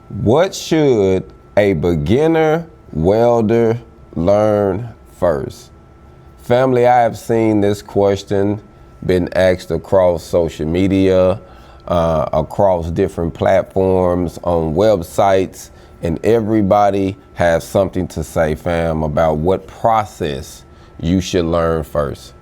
What should a beginner welder learn first? Family, I have seen this question been asked across social media, across different platforms, on websites, and everybody has something to say, fam, about what process you should learn first.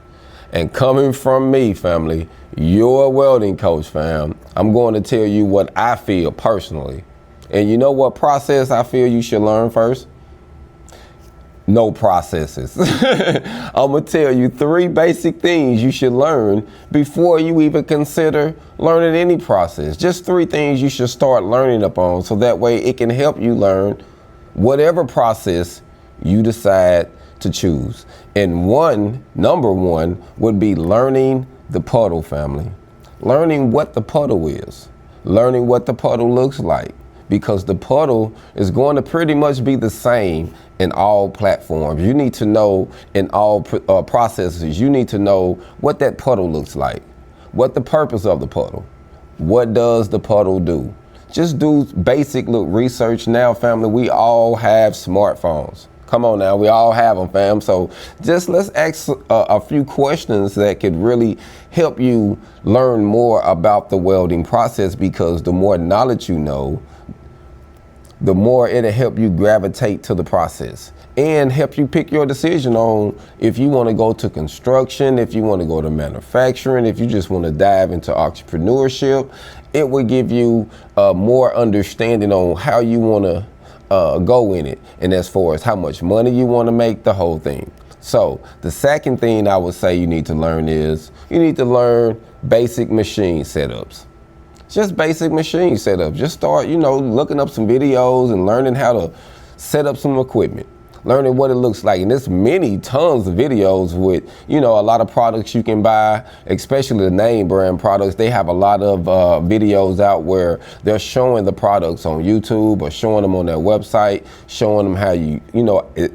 And coming from me, family, your welding coach, fam, I'm going to tell you what I feel personally. And you know what process I feel you should learn first? No processes. I'm gonna tell you 3 basic things you should learn before you even consider learning any process. Just 3 things you should start learning upon, so that way it can help you learn whatever process you decide to choose. And number one would be learning the puddle, family. Learning what the puddle is, learning what the puddle looks like, because the puddle is going to pretty much be the same in all platforms. You need to know in all processes, you need to know what that puddle looks like, what the purpose of the puddle, what does the puddle do. Just do basic research now, family. We all have smartphones. Come on now, we all have them, fam. So just let's ask a few questions that could really help you learn more about the welding process, because the more knowledge you know, the more it'll help you gravitate to the process and help you pick your decision on if you want to go to construction, if you want to go to manufacturing, if you just want to dive into entrepreneurship. It will give you more understanding on how you want to go in it, and as far as how much money you want to make, the whole thing. So the second thing I would say you need to learn is you need to learn basic machine setups. Just basic machine setup. Just start, looking up some videos and learning how to set up some equipment, learning what it looks like. And there's tons of videos with, a lot of products you can buy, especially the name brand products. They have a lot of videos out where they're showing the products on YouTube or showing them on their website, showing them how you,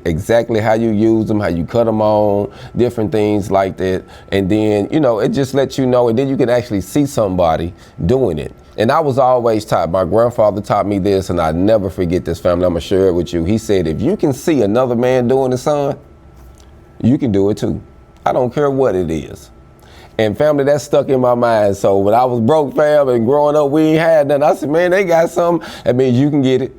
exactly how you use them, how you cut them on, different things like that. And then, it just lets you know, and then you can actually see somebody doing it. And I was always taught, my grandfather taught me this, and I never forget this, family. I'm gonna share it with you. He said, if you can see another man doing it, son, you can do it too. I don't care what it is. And family, that stuck in my mind. So when I was broke, fam, and growing up, we ain't had nothing. I said, man, they got something. That means you can get it.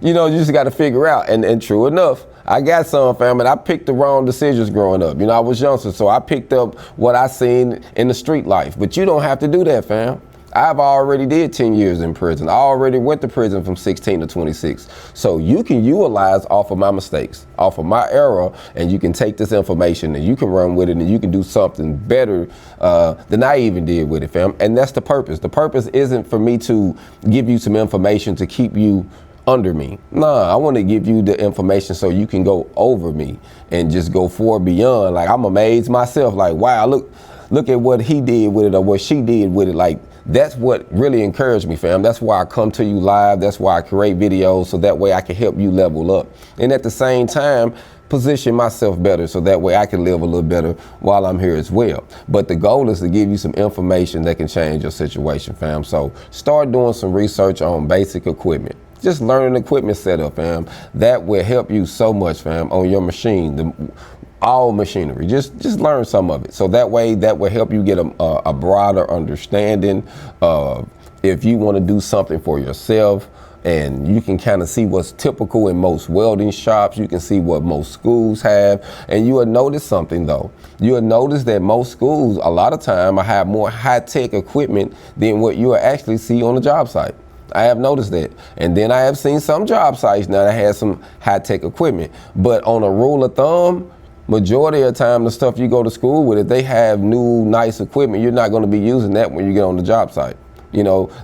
You just got to figure out. And true enough, I got some, fam, and I picked the wrong decisions growing up. I was youngster, so I picked up what I seen in the street life. But you don't have to do that, fam. I've already did 10 years in prison. I already went to prison from 16 to 26. So you can utilize off of my mistakes, off of my error, and you can take this information and you can run with it, and you can do something better than I even did with it, fam. And that's the purpose. The purpose isn't for me to give you some information to keep you under me. Nah, I want to give you the information so you can go over me and just go forward beyond. Like, I'm amazed myself, like, wow, look at what he did with it, or what she did with it. Like, that's what really encouraged me, fam. That's why I come to you live. That's why I create videos, so that way I can help you level up. And at the same time, position myself better, so that way I can live a little better while I'm here as well. But the goal is to give you some information that can change your situation, fam. So start doing some research on basic equipment. Just learning equipment setup, fam. That will help you so much, fam, on your machine. All machinery, just learn some of it, so that way that will help you get a broader understanding of if you want to do something for yourself. And you can kind of see what's typical in most welding shops. You can see what most schools have, and you will notice something though. You will notice that most schools a lot of time have more high-tech equipment than what you will actually see on the job site. I have noticed that. And then I have seen some job sites now that have some high-tech equipment, but on a rule of thumb, majority of the time, the stuff you go to school with, if they have new, nice equipment, you're not going to be using that when you get on the job site.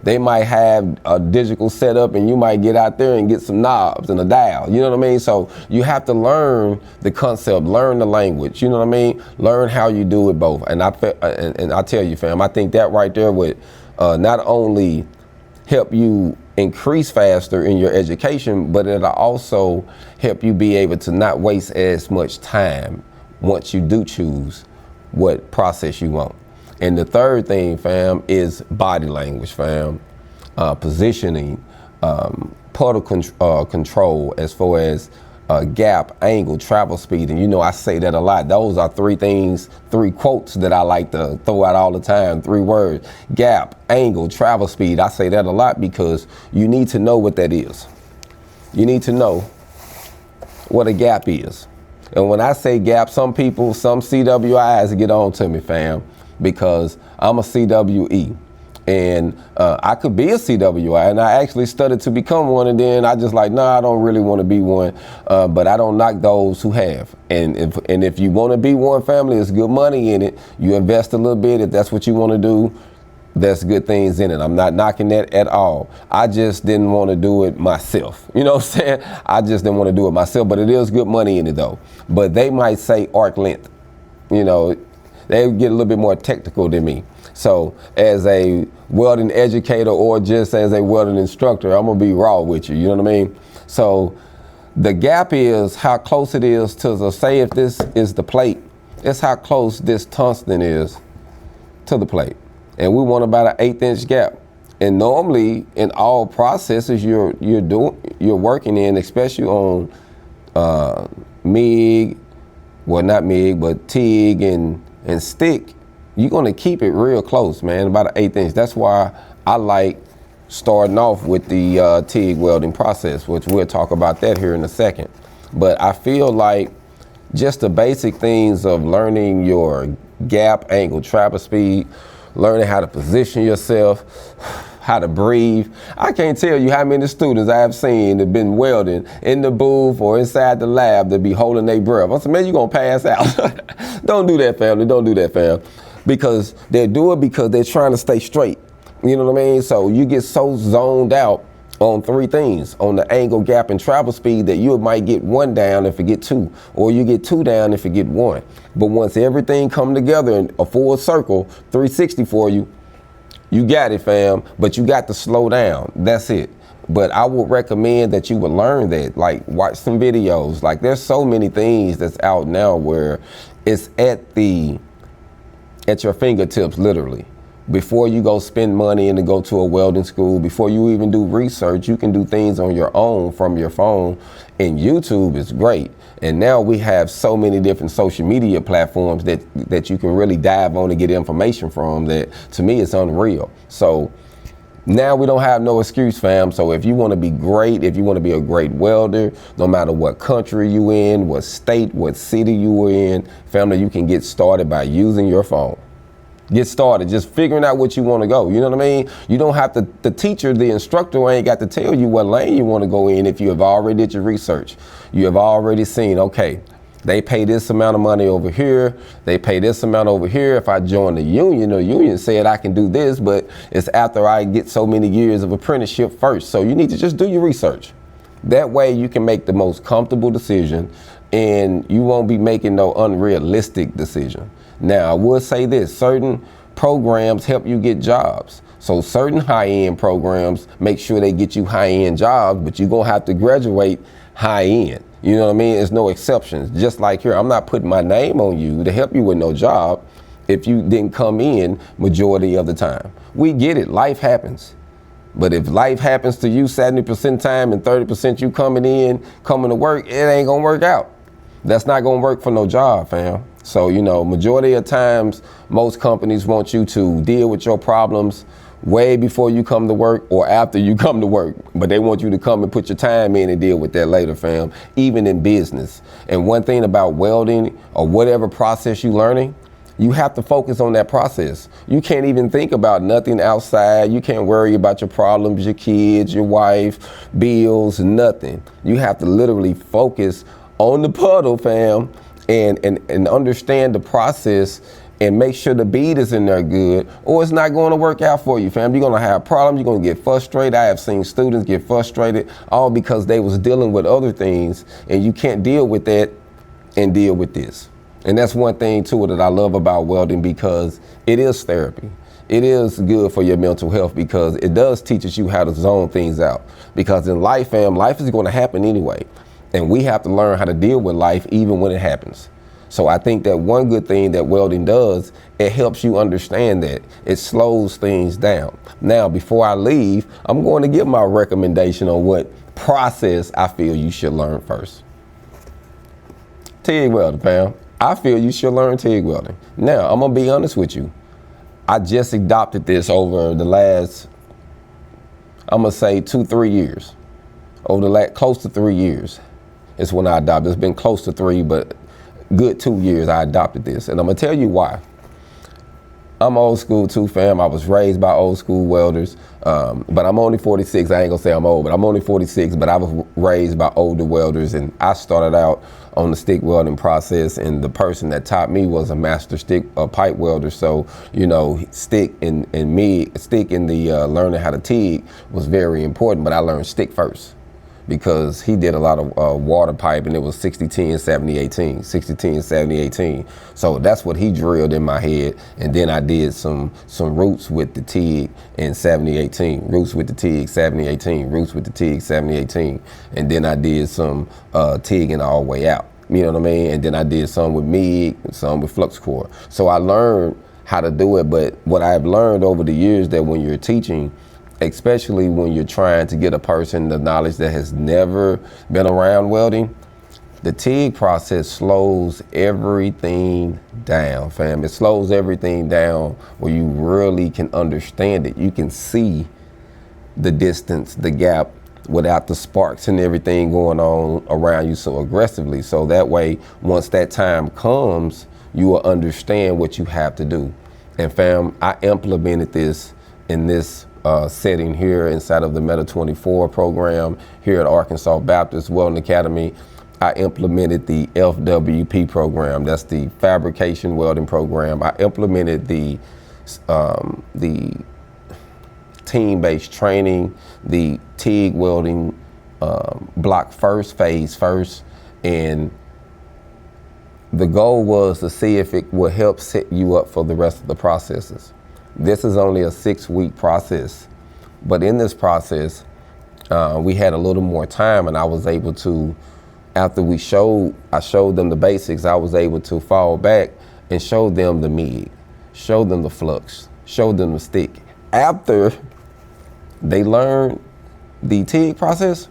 They might have a digital setup, and you might get out there and get some knobs and a dial. You know what I mean? So you have to learn the concept, learn the language. You know what I mean? Learn how you do it both. And I tell you, fam, I think that right there would not only help you increase faster in your education, but it'll also help you be able to not waste as much time once you do choose what process you want. And the third thing, fam, is body language, fam. Positioning, puddle control, as far as gap, angle, travel speed. And you know, I say that a lot. Those are three things, three quotes that I like to throw out all the time, three words: gap, angle, travel speed. I say that a lot because you need to know what that is. You need to know what a gap is. And when I say gap, some people, some CWIs get on to me, fam, because I'm a CWE. And I could be a CWI, and I actually studied to become one, and then I just like, nah, I don't really want to be one, but I don't knock those who have. And if you want to be one, family, there's good money in it. You invest a little bit, if that's what you want to do, there's good things in it. I'm not knocking that at all. I just didn't want to do it myself. You know what I'm saying? I just didn't want to do it myself, but it is good money in it though. But they might say arc length. You know, they get a little bit more technical than me. So as a welding educator or just as a welding instructor, I'm gonna be raw with you, you know what I mean? So the gap is how close it is to, so say if this is the plate, it's how close this tungsten is to the plate. And we want about an 1/8 inch gap. And normally in all processes you're working in, especially on MIG, well not MIG, but TIG and stick, you're gonna keep it real close, man, about an 1/8 inch. That's why I like starting off with the TIG welding process, which we'll talk about that here in a second. But I feel like just the basic things of learning your gap, angle, travel speed, learning how to position yourself, how to breathe. I can't tell you how many students I have seen that have been welding in the booth or inside the lab that be holding their breath. I said, man, you're gonna pass out. Don't do that, family, don't do that, fam. Because they do it because they're trying to stay straight. You know what I mean? So you get so zoned out on three things, on the angle, gap, and travel speed, that you might get one down and forget two, or you get two down and forget one. But once everything come together in a full circle, 360 for you, you got it, fam, but you got to slow down. That's it. But I would recommend that you would learn that, like watch some videos. Like there's so many things that's out now where it's at your fingertips, literally. Before you go spend money and to go to a welding school, before you even do research, you can do things on your own from your phone. And YouTube is great. And now we have so many different social media platforms that you can really dive on and get information from, that to me it's unreal. So now we don't have no excuse, fam. So if you want to be great, if you want to be a great welder, no matter what country you in, what state, what city you are in, family, you can get started by using your phone. Get started, just figuring out what you want to go. You know what I mean? You don't have to, the teacher, the instructor ain't got to tell you what lane you want to go in if you have already did your research. You have already seen, okay, they pay this amount of money over here, they pay this amount over here. If I join the union said I can do this, but it's after I get so many years of apprenticeship first. So you need to just do your research. That way you can make the most comfortable decision and you won't be making no unrealistic decision. Now, I will say this, certain programs help you get jobs. So certain high-end programs make sure they get you high-end jobs, but you're gonna have to graduate high-end. You know what I mean? There's no exceptions. Just like here, I'm not putting my name on you to help you with no job if you didn't come in majority of the time. We get it, life happens. But if life happens to you 70% time and 30% you coming to work, it ain't gonna work out. That's not gonna work for no job, fam. So, you know, majority of times, most companies want you to deal with your problems way before you come to work or after you come to work. But they want you to come and put your time in and deal with that later, fam, even in business. And one thing about welding or whatever process you're learning, you have to focus on that process. You can't even think about nothing outside. You can't worry about your problems, your kids, your wife, bills, nothing. You have to literally focus on the puddle, fam, and understand the process and make sure the bead is in there good, or it's not going to work out for you, fam. You're going to have problems. You're going to get frustrated. I have seen students get frustrated all because they was dealing with other things, and you can't deal with that and deal with this. And that's one thing too that I love about welding, because it is therapy. It is good for your mental health because it does teach you how to zone things out. Because in life, fam, life is going to happen anyway. And we have to learn how to deal with life even when it happens. So I think that one good thing that welding does, it helps you understand that. It slows things down. Now, before I leave, I'm going to give my recommendation on what process I feel you should learn first. TIG welding, fam. I feel you should learn TIG welding. Now, I'm gonna be honest with you. I just adopted this over the last, I'm gonna say 2-3 years. Over the last close to 3 years is when I adopted. It's been close to 3, but good 2 years I adopted this. And I'm gonna tell you why. I'm old school too, fam. I was raised by old school welders, but I'm only 46. I ain't gonna say I'm old, but I'm only 46, but I was raised by older welders, and I started out on the stick welding process, and the person that taught me was a master pipe welder. So, you know, stick and MIG, stick in the learning how to TIG was very important, but I learned stick first, because he did a lot of water pipe, and it was 60-10, 70-18, 60-10, 70-18. So that's what he drilled in my head. And then I did some roots with the TIG in 70-18, roots with the TIG 70-18, roots with the TIG 70-18. And then I did some TIGing all the way out. You know what I mean? And then I did some with MIG, some with Flux-Core. So I learned how to do it. But what I've learned over the years, that when you're teaching, especially when you're trying to get a person the knowledge that has never been around welding, the TIG process slows everything down, fam. It slows everything down where you really can understand it. You can see the distance, the gap, without the sparks and everything going on around you so aggressively. So that way, once that time comes, you will understand what you have to do. And fam, I implemented this in this setting here inside of the Meta 24 program here at Arkansas Baptist Welding Academy. I implemented the FWP program. That's the fabrication welding program. I implemented the team-based training, the TIG welding block phase first, and the goal was to see if it would help set you up for the rest of the processes. This is only a 6-week process, but in this process, we had a little more time, and I was able to, after I showed them the basics, I was able to fall back and show them the MIG, show them the flux, show them the stick. After they learned the TIG process,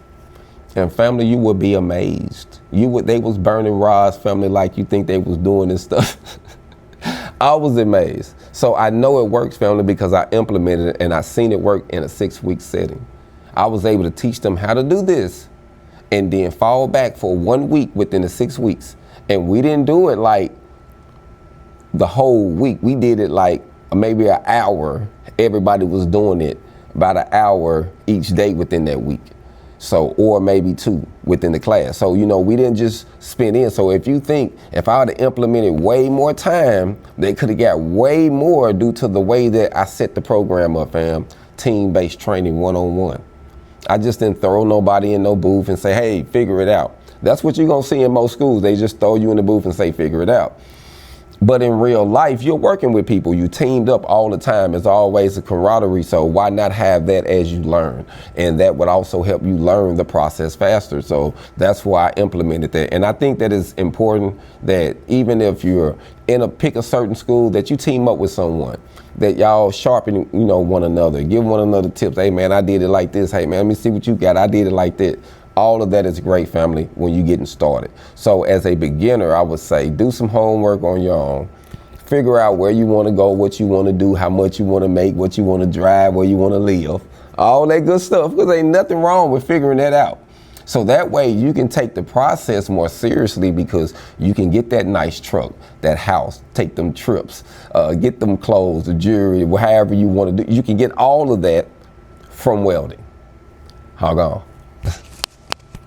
and family, you would be amazed. They was burning rods, family, like you think they was doing this stuff. I was amazed. So I know it works, family, because I implemented it and I seen it work in a 6-week setting. I was able to teach them how to do this and then fall back for 1 week within the 6 weeks. And we didn't do it like the whole week. We did it like maybe an hour. Everybody was doing it about an hour each day within that week. So, or maybe 2 within the class. So, you know, we didn't just spin in. So if you think, if I would have implemented way more time, they could have got way more due to the way that I set the program up, fam. Team-based training, one-on-one. I just didn't throw nobody in no booth and say, hey, figure it out. That's what you're gonna see in most schools. They just throw you in the booth and say, figure it out. But in real life, you're working with people. You teamed up all the time. It's always a camaraderie. So why not have that as you learn? And that would also help you learn the process faster. So that's why I implemented that. And I think that it's important that even if you're pick a certain school, that you team up with someone, that y'all sharpen, you know, one another, give one another tips. Hey man, I did it like this. Hey man, let me see what you got. I did it like that. All of that is great, family, when you're getting started. So as a beginner, I would say do some homework on your own. Figure out where you want to go, what you want to do, how much you want to make, what you want to drive, where you want to live. All that good stuff, because ain't nothing wrong with figuring that out. So that way you can take the process more seriously, because you can get that nice truck, that house, take them trips, get them clothes, the jewelry, however you want to do. You can get all of that from welding. Hog on.